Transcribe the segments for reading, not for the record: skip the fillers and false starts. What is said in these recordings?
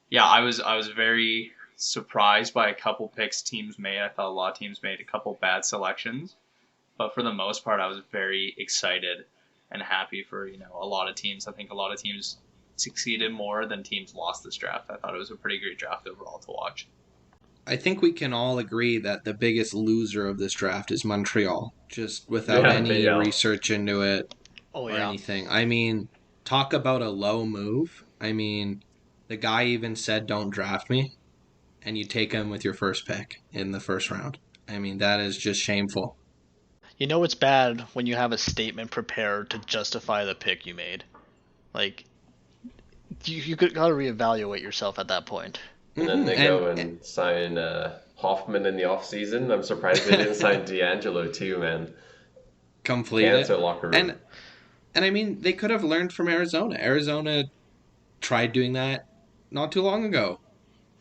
Yeah, I was very surprised by a couple picks teams made. I thought a lot of teams made a couple bad selections, but for the most part, I was very excited and happy for a lot of teams. I think a lot of teams succeeded more than teams lost this draft. I thought it was a pretty great draft overall to watch. I think we can all agree that the biggest loser of this draft is Montreal, just without Yeah, big any L. research into it Oh or yeah. anything. I mean, talk about a low move. I mean, the guy even said, "Don't draft me," and you take him with your first pick in the first round. I mean, that is just shameful. You know it's bad when you have a statement prepared to justify the pick you made. Like you gotta reevaluate yourself at that point. And then they And go and sign Hoffman in the off season. I'm surprised they didn't sign D'Angelo too, man. complete it. Cancer locker room. And I mean, they could have learned from Arizona. Arizona tried doing that not too long ago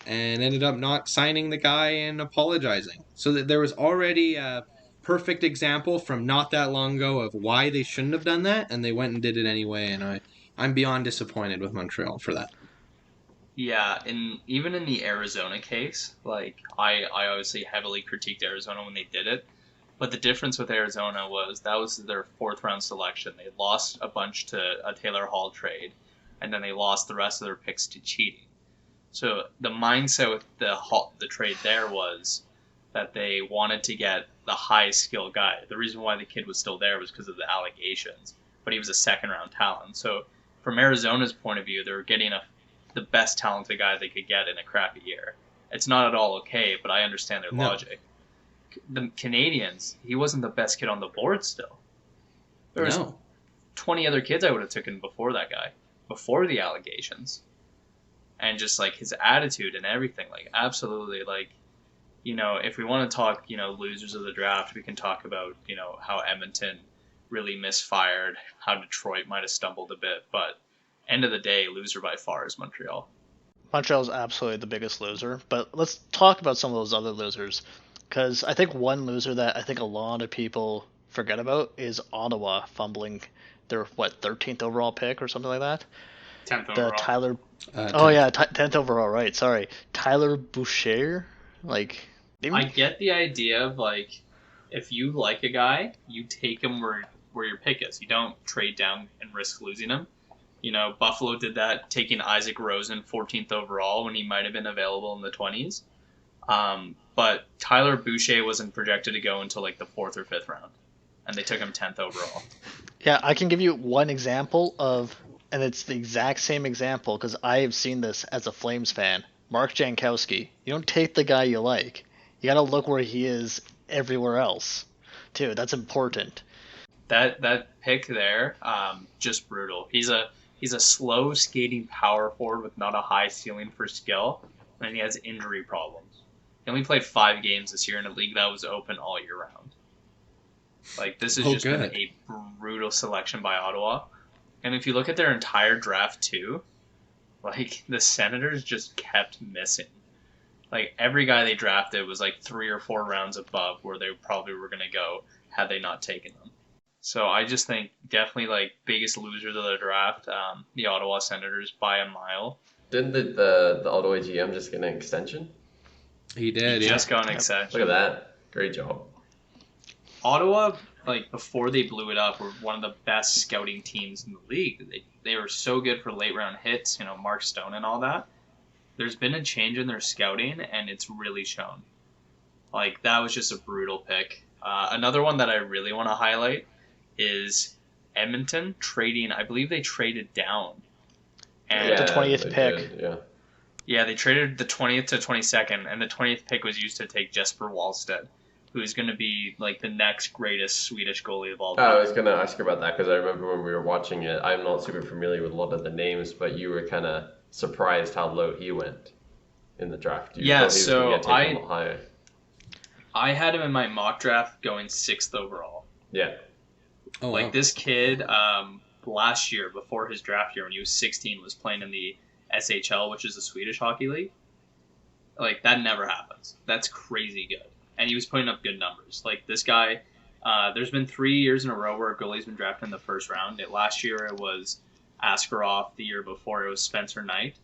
and ended up not signing the guy and apologizing. So that there was already a perfect example from not that long ago of why they shouldn't have done that, and they went and did it anyway. And I'm beyond disappointed with Montreal for that. Yeah, and even in the Arizona case, like I obviously heavily critiqued Arizona when they did it, but the difference with Arizona was that was their fourth round selection. They lost a bunch to a Taylor Hall trade, and then they lost the rest of their picks to cheating. So the mindset with the trade there was that they wanted to get the highest skill guy. The reason why the kid was still there was because of the allegations, but he was a second round talent. So from Arizona's point of view, they were getting the best talented guy they could get in a crappy year. It's not at all okay, but I understand their No, logic. The Canadiens, he wasn't the best kid on the board still. There was no. 20 other kids I would have taken before that guy, before the allegations. And just like his attitude and everything, like absolutely like if we want to talk, losers of the draft, we can talk about, how Edmonton really misfired, how Detroit might have stumbled a bit, but end of the day, loser by far is Montreal. Montreal's absolutely the biggest loser, but let's talk about some of those other losers. Because I think one loser that I think a lot of people forget about is Ottawa fumbling their 13th overall pick or something like that. 10th The overall. Tyler. Oh 10th. yeah, 10th overall, right? Sorry, Tyler Boucher. Like, I even get the idea of like, if you like a guy, you take him where your pick is. You don't trade down and risk losing him. Buffalo did that, taking Isaac Rosen 14th overall when he might have been available in the 20s. But Tyler Boucher wasn't projected to go until like the fourth or fifth round, and they took him 10th overall. yeah, I can give you one example of, and it's the exact same example because I have seen this as a Flames fan. Mark Jankowski. You don't take the guy you like. You gotta look where he is everywhere else, too. That's important. That pick there, just brutal. He's a slow skating power forward with not a high ceiling for skill, and he has injury problems. He only played 5 games this year in a league that was open all year round. Like this has Oh, just been good. a brutal selection by Ottawa. And if you look at their entire draft too, like the Senators just kept missing. Like every guy they drafted was like 3 or 4 rounds above where they probably were going to go had they not taken them. So I just think definitely like biggest losers of the draft, the Ottawa Senators by a mile. Didn't the Ottawa GM just get an extension? He He did, yeah. just got an Yep. Look at extension. that. Great job. Ottawa, like before they blew it up, were one of the best scouting teams in the league. They were so good for late round hits, Mark Stone and all that. There's been a change in their scouting, and it's really shown. Like that was just a brutal pick. Another one that I really want to highlight is Edmonton trading. I believe they traded down, The and 20th they pick. did, yeah. yeah, they traded the 20th to 22nd, and the 20th pick was used to take Jesper Wallstedt, who is going to be like the next greatest Swedish goalie of all I time. was going to ask you about that because I remember when we were watching it, I'm not super familiar with a lot of the names, but you were kind of surprised how low he went in the draft. You Yeah, thought he was going to so get taken a lot higher. I had him in my mock draft going 6th overall. Yeah. Oh, Like wow. this kid, last year before his draft year when he was 16, was playing in the SHL, which is the Swedish hockey league. Like that never happens. That's crazy good, and he was putting up good numbers. Like this guy, there's been 3 years in a row where a goalie's been drafted in the first round. Last year it was Askarov. The year before it was Spencer Knight.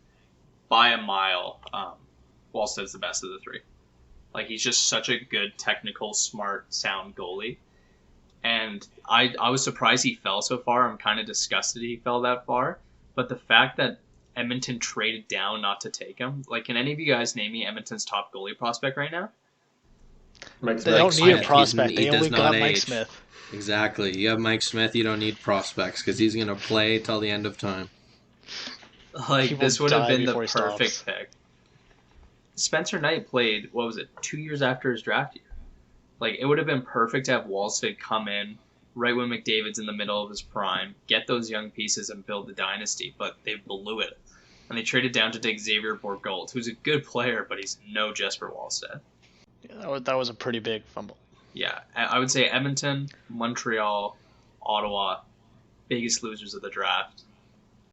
by a mile, Wallsted's the best of the three. Like, he's just such a good, technical, smart, sound goalie. And I was surprised he fell so far. I'm kind of disgusted he fell that far. But the fact that Edmonton traded down not to take him, like, can any of you guys name me Edmonton's top goalie prospect right now? Mike They Smith. don't need a Smith, prospect. he They does only not got Mike age. Smith. Exactly. You have Mike Smith, you don't need prospects because he's going to play till the end of time. Like, He this will would have die been the before he perfect stops. pick. Spencer Knight played, 2 years after his draft year? Like, it would have been perfect to have Wallstead come in right when McDavid's in the middle of his prime, get those young pieces and build the dynasty, but they blew it. And they traded down to take Xavier Bourgault, who's a good player, but he's no Jesper Wallstead. Yeah, that was a pretty big fumble. Yeah, I would say Edmonton, Montreal, Ottawa, biggest losers of the draft.